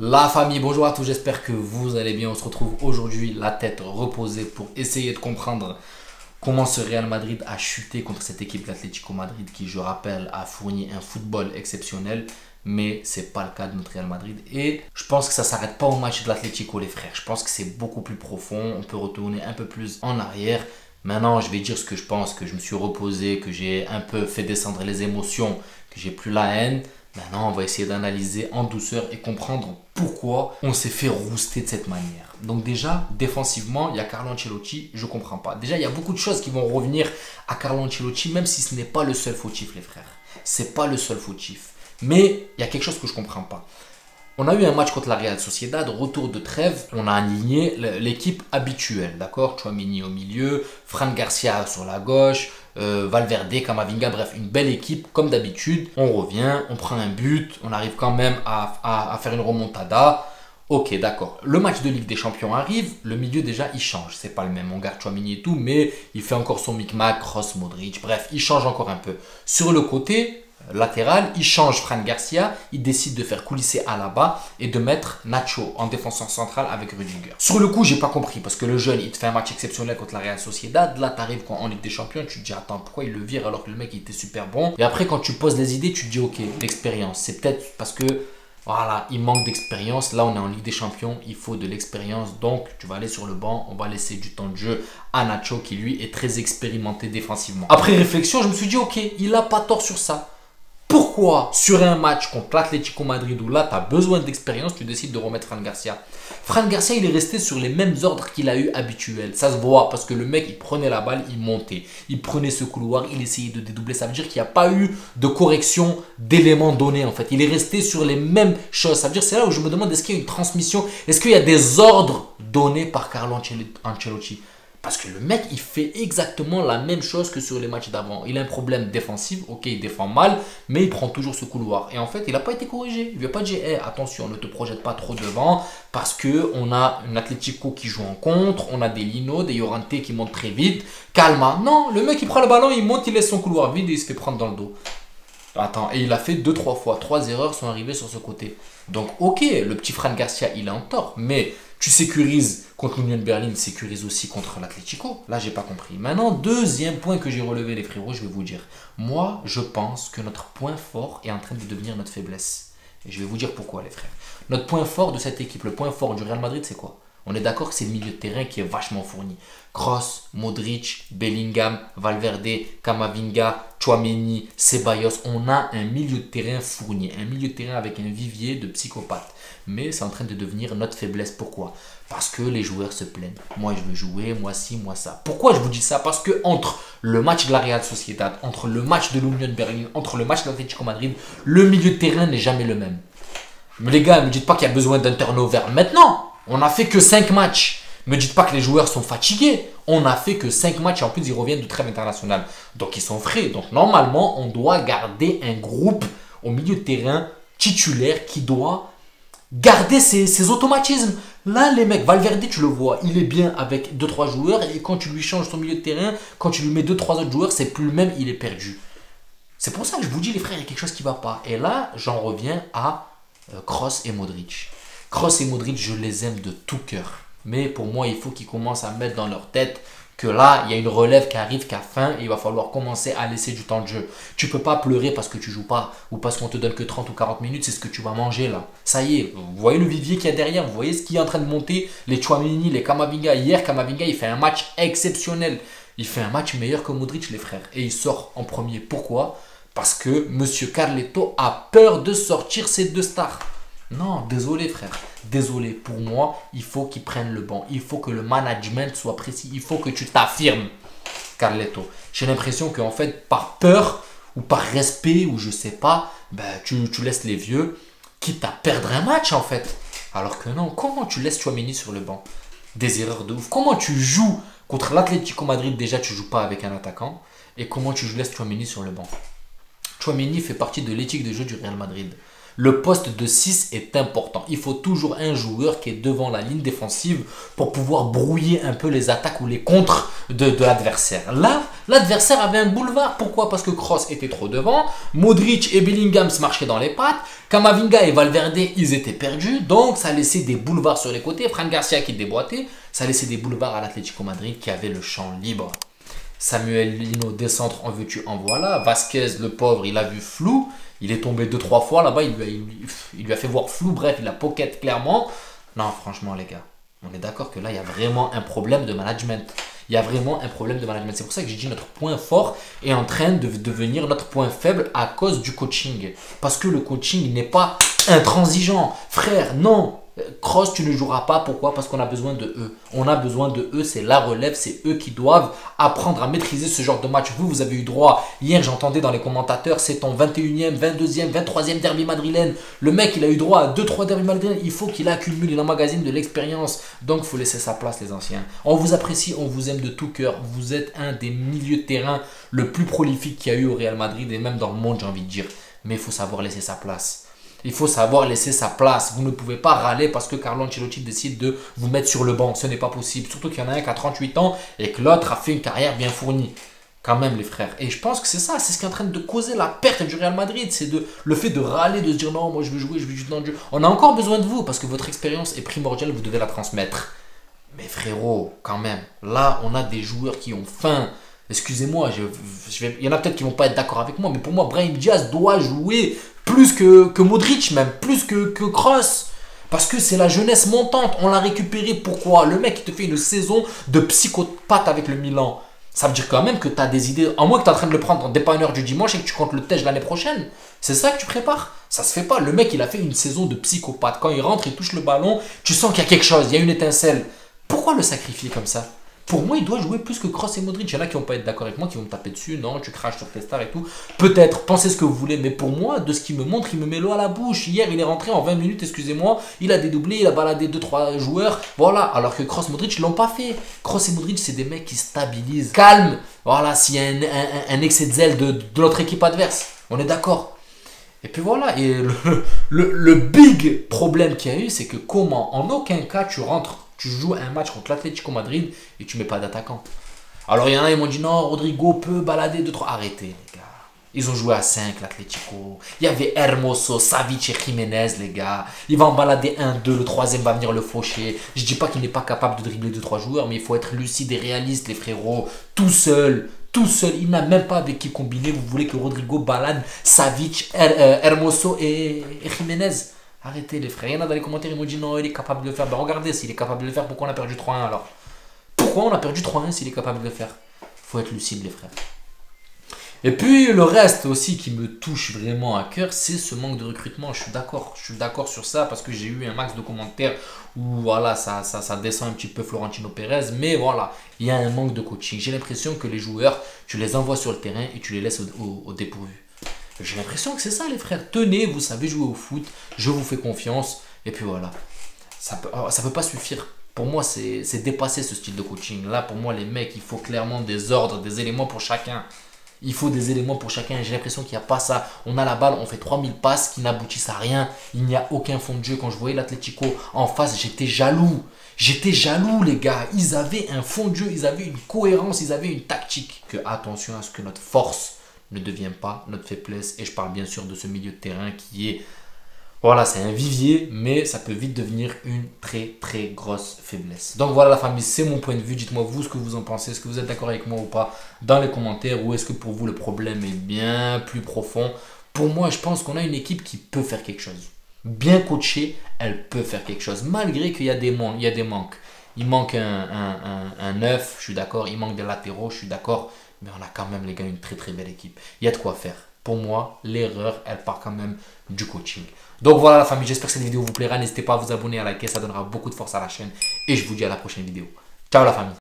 La famille, bonjour à tous, j'espère que vous allez bien. On se retrouve aujourd'hui la tête reposée pour essayer de comprendre comment ce Real Madrid a chuté contre cette équipe, l'Atlético Madrid, qui, je rappelle, a fourni un football exceptionnel. Mais ce n'est pas le cas de notre Real Madrid. Et je pense que ça ne s'arrête pas au match de l'Atlético, les frères. Je pense que c'est beaucoup plus profond. On peut retourner un peu plus en arrière. Maintenant, je vais dire ce que je pense, que je me suis reposé, que j'ai un peu fait descendre les émotions, que j'ai plus la haine. Maintenant, on va essayer d'analyser en douceur et comprendre pourquoi on s'est fait rouster de cette manière. Donc déjà, défensivement, il y a Carlo Ancelotti, je ne comprends pas. Déjà, il y a beaucoup de choses qui vont revenir à Carlo Ancelotti, même si ce n'est pas le seul fautif, les frères. Ce n'est pas le seul fautif. Mais il y a quelque chose que je ne comprends pas. On a eu un match contre la Real Sociedad, retour de trêve, on a aligné l'équipe habituelle, d'accord? Tchouaméni au milieu, Fran Garcia sur la gauche, Valverde, Camavinga, bref, une belle équipe comme d'habitude. On revient, on prend un but, on arrive quand même à faire une remontada. Ok, d'accord. Le match de Ligue des Champions arrive, le milieu déjà il change, c'est pas le même, on garde Tchouaméni et tout, mais il fait encore son micmac, Kroos, Modric, bref, il change encore un peu. Sur le côté latéral, il change Fran Garcia, il décide de faire coulisser Alaba et de mettre Nacho en défenseur central avec Rudiger. Sur le coup, j'ai pas compris parce que le jeune, il te fait un match exceptionnel contre la Real Sociedad. Là, tu arrives en Ligue des Champions, tu te dis attends, pourquoi il le vire alors que le mec il était super bon. Et après, quand tu poses les idées, tu te dis ok, l'expérience. C'est peut-être parce que voilà, il manque d'expérience. Là, on est en Ligue des Champions, il faut de l'expérience. Donc, tu vas aller sur le banc, on va laisser du temps de jeu à Nacho qui lui est très expérimenté défensivement. Après réflexion, je me suis dit ok, il a pas tort sur ça. Pourquoi sur un match contre l'Atlético Madrid où là tu as besoin d'expérience, tu décides de remettre Fran Garcia? Fran Garcia, il est resté sur les mêmes ordres qu'il a eu habituels. Ça se voit parce que le mec, il prenait la balle, il montait. Il prenait ce couloir, il essayait de dédoubler. Ça veut dire qu'il n'y a pas eu de correction d'éléments donnés en fait. Il est resté sur les mêmes choses. Ça veut dire c'est là où je me demande est-ce qu'il y a une transmission, est-ce qu'il y a des ordres donnés par Carlo Ancelotti? Parce que le mec, il fait exactement la même chose que sur les matchs d'avant. Il a un problème défensif, ok, il défend mal, mais il prend toujours ce couloir. Et en fait, il n'a pas été corrigé. Il ne lui a pas dit, hey, attention, ne te projette pas trop devant, parce qu'on a un Atlético qui joue en contre, on a des Lino, des Llorente qui montent très vite. Calma. Non, le mec, il prend le ballon, il monte, il laisse son couloir vide et il se fait prendre dans le dos. Attends, et il a fait 2-3 fois. 3 erreurs sont arrivées sur ce côté. Donc, ok, le petit Fran Garcia, il est en tort, mais tu sécurises contre l'Union de Berlin, sécurise aussi contre l'Atlético. Là, j'ai pas compris. Maintenant, deuxième point que j'ai relevé, les frérots, je vais vous dire. Moi, je pense que notre point fort est en train de devenir notre faiblesse. Et je vais vous dire pourquoi, les frères. Notre point fort de cette équipe, le point fort du Real Madrid, c'est quoi? On est d'accord que c'est le milieu de terrain qui est vachement fourni. Kroos, Modric, Bellingham, Valverde, Camavinga, Tchouaméni, Ceballos. On a un milieu de terrain fourni. Un milieu de terrain avec un vivier de psychopathes. Mais c'est en train de devenir notre faiblesse. Pourquoi? Parce que les joueurs se plaignent. Moi, je veux jouer, moi ci, moi ça. Pourquoi je vous dis ça? Parce que entre le match de la Real Sociedad, entre le match de l'Union de Berlin, entre le match de l'Atlético Madrid, le milieu de terrain n'est jamais le même. Mais les gars, ne me dites pas qu'il y a besoin d'un turnover maintenant. On n'a fait que 5 matchs. Ne me dites pas que les joueurs sont fatigués. On n'a fait que 5 matchs et en plus ils reviennent de trêve internationale. Donc ils sont frais. Donc normalement, on doit garder un groupe au milieu de terrain titulaire qui doit garder ses automatismes. Là, les mecs, Valverde, tu le vois, il est bien avec 2-3 joueurs et quand tu lui changes son milieu de terrain, quand tu lui mets 2-3 autres joueurs, c'est plus le même, il est perdu. C'est pour ça que je vous dis, les frères, il y a quelque chose qui ne va pas. Et là, j'en reviens à Kroos et Modric. Kroos et Modric, je les aime de tout cœur. Mais pour moi, il faut qu'ils commencent à mettre dans leur tête que là, il y a une relève qui arrive, qui a faim et il va falloir commencer à laisser du temps de jeu. Tu ne peux pas pleurer parce que tu ne joues pas ou parce qu'on te donne que 30 ou 40 minutes, c'est ce que tu vas manger là. Ça y est, vous voyez le vivier qu'il y a derrière, vous voyez ce qui est en train de monter, les Tchouaméni, les Camavinga. Hier, Camavinga, il fait un match exceptionnel. Il fait un match meilleur que Modric, les frères. Et il sort en premier. Pourquoi? Parce que Monsieur Carleto a peur de sortir ces deux stars. Non, désolé frère, désolé. Pour moi, il faut qu'ils prennent le banc. Il faut que le management soit précis. Il faut que tu t'affirmes, Carleto. J'ai l'impression qu'en fait, par peur ou par respect ou je sais pas, ben, tu laisses les vieux quitte à perdre un match en fait. Alors que non, comment tu laisses Tchouaméni sur le banc? Des erreurs de ouf. Comment tu joues contre l'Atlético Madrid? Déjà, tu joues pas avec un attaquant. Et comment tu laisses Tchouaméni sur le banc? Tchouaméni fait partie de l'éthique de jeu du Real Madrid. Le poste de 6 est important. Il faut toujours un joueur qui est devant la ligne défensive pour pouvoir brouiller un peu les attaques ou les contres de l'adversaire. Là, L'adversaire avait un boulevard. Pourquoi? Parce que Kroos était trop devant. Modric et Bellingham se marchaient dans les pattes. Camavinga et Valverde, ils étaient perdus. Donc, ça laissait des boulevards sur les côtés. Fran Garcia qui déboîtait. Ça laissait des boulevards à l'Atlético Madrid qui avait le champ libre. Samuel Lino décentre, en veux-tu, en voilà. Vasquez, le pauvre, il a vu flou. Il est tombé 2-3 fois là-bas. Il lui a fait voir flou. Bref, il a pocket clairement. Non, franchement, les gars, on est d'accord que là, il y a vraiment un problème de management. Il y a vraiment un problème de management. C'est pour ça que j'ai dit notre point fort est en train de devenir notre point faible à cause du coaching. Parce que le coaching n'est pas intransigeant. Frère, non. Kroos, tu ne joueras pas. Pourquoi? Parce qu'on a besoin de eux. On a besoin de eux. C'est la relève. C'est eux qui doivent apprendre à maîtriser ce genre de match. Vous avez eu droit. Hier, j'entendais dans les commentateurs, c'est ton 21e, 22e, 23e derby madrilène. Le mec, il a eu droit à 2-3 derbys madrilènes. Il faut qu'il accumule, il emmagasine de l'expérience. Donc, il faut laisser sa place, les anciens. On vous apprécie, on vous aime de tout cœur. Vous êtes un des milieux de terrain le plus prolifique qu'il y a eu au Real Madrid et même dans le monde, j'ai envie de dire. Mais il faut savoir laisser sa place. Il faut savoir laisser sa place. Vous ne pouvez pas râler parce que Carlo Ancelotti décide de vous mettre sur le banc. Ce n'est pas possible. Surtout qu'il y en a un qui a 38 ans et que l'autre a fait une carrière bien fournie. Quand même, les frères. Et je pense que c'est ça. C'est ce qui est en train de causer la perte du Real Madrid. C'est le fait de râler, de se dire non, moi je veux jouer dans le jeu. On a encore besoin de vous parce que votre expérience est primordiale. Vous devez la transmettre. Mais frérot, quand même. Là, on a des joueurs qui ont faim. Excusez-moi, il y en a peut-être qui ne vont pas être d'accord avec moi, mais pour moi, Brahim Diaz doit jouer plus que Modric, même plus que Kroos. Parce que c'est la jeunesse montante. On l'a récupéré. Pourquoi? Le mec, il te fait une saison de psychopathe avec le Milan. Ça veut dire quand même que tu as des idées. À moins que tu es en train de le prendre en dépanneur du dimanche et que tu comptes le tèche l'année prochaine. C'est ça que tu prépares? Ça se fait pas. Le mec, il a fait une saison de psychopathe. Quand il rentre, il touche le ballon. Tu sens qu'il y a quelque chose. Il y a une étincelle. Pourquoi le sacrifier comme ça? Pour moi, il doit jouer plus que Kroos et Modric. Il y en a qui vont pas être d'accord avec moi, qui vont me taper dessus. Non, tu craches sur tes stars et tout. Peut-être, pensez ce que vous voulez. Mais pour moi, de ce qu'il me montre, il me met l'eau à la bouche. Hier, il est rentré en 20 minutes, excusez-moi. Il a dédoublé, il a baladé 2-3 joueurs. Voilà. Alors que Kroos et Modric ne l'ont pas fait. Kroos et Modric, c'est des mecs qui stabilisent. Calme. Voilà, s'il y a un excès de zèle de l'autre équipe adverse. On est d'accord. Et puis voilà. Et le big problème qu'il y a eu, c'est que comment, en aucun cas, tu joues un match contre l'Atlético Madrid et tu mets pas d'attaquant. Alors il y en a, ils m'ont dit non, Rodrigo peut balader 2-3. Arrêtez les gars. Ils ont joué à 5 l'Atlético. Il y avait Hermoso, Savic et Jiménez les gars. Il va en balader 1-2, le troisième va venir le faucher. Je dis pas qu'il n'est pas capable de dribbler 2-3 joueurs, mais il faut être lucide et réaliste les frérots. Tout seul, il n'a même pas avec qui combiner. Vous voulez que Rodrigo balade Savic, Hermoso et Jiménez? Arrêtez les frères. Il y en a dans les commentaires, ils m'ont dit non, il est capable de le faire. Ben regardez, s'il est capable de le faire, pourquoi on a perdu 3-1 alors? Pourquoi on a perdu 3-1 s'il est capable de le faire? Faut être lucide les frères. Et puis le reste aussi qui me touche vraiment à cœur, c'est ce manque de recrutement. Je suis d'accord sur ça parce que j'ai eu un max de commentaires où voilà, ça descend un petit peu Florentino Pérez. Mais voilà, il y a un manque de coaching. J'ai l'impression que les joueurs, tu les envoies sur le terrain et tu les laisses au dépourvu. J'ai l'impression que c'est ça les frères. Tenez, vous savez jouer au foot, je vous fais confiance. Et puis voilà. Ça peut pas suffire. Pour moi, c'est dépassé ce style de coaching. Là, pour moi, les mecs, il faut clairement des ordres, des éléments pour chacun. Il faut des éléments pour chacun. J'ai l'impression qu'il n'y a pas ça. On a la balle, on fait 3000 passes qui n'aboutissent à rien. Il n'y a aucun fond de jeu. Quand je voyais l'Atlético en face, j'étais jaloux. J'étais jaloux, les gars. Ils avaient un fond de jeu, ils avaient une cohérence, ils avaient une tactique. Attention à ce que notre force ne devient pas notre faiblesse. Et je parle bien sûr de ce milieu de terrain qui est... Voilà, c'est un vivier, mais ça peut vite devenir une très très grosse faiblesse. Donc voilà la famille, c'est mon point de vue. Dites-moi vous ce que vous en pensez. Est-ce que vous êtes d'accord avec moi ou pas dans les commentaires? Ou est-ce que pour vous le problème est bien plus profond? Pour moi, je pense qu'on a une équipe qui peut faire quelque chose. Bien coachée, elle peut faire quelque chose. Malgré qu'il y a des manques. Il manque un neuf, je suis d'accord. Il manque des latéraux, je suis d'accord. Mais on a quand même les gars une très très belle équipe. Il y a de quoi faire. Pour moi, l'erreur, elle part quand même du coaching. Donc voilà la famille, j'espère que cette vidéo vous plaira. N'hésitez pas à vous abonner, à liker, ça donnera beaucoup de force à la chaîne. Et je vous dis à la prochaine vidéo. Ciao la famille.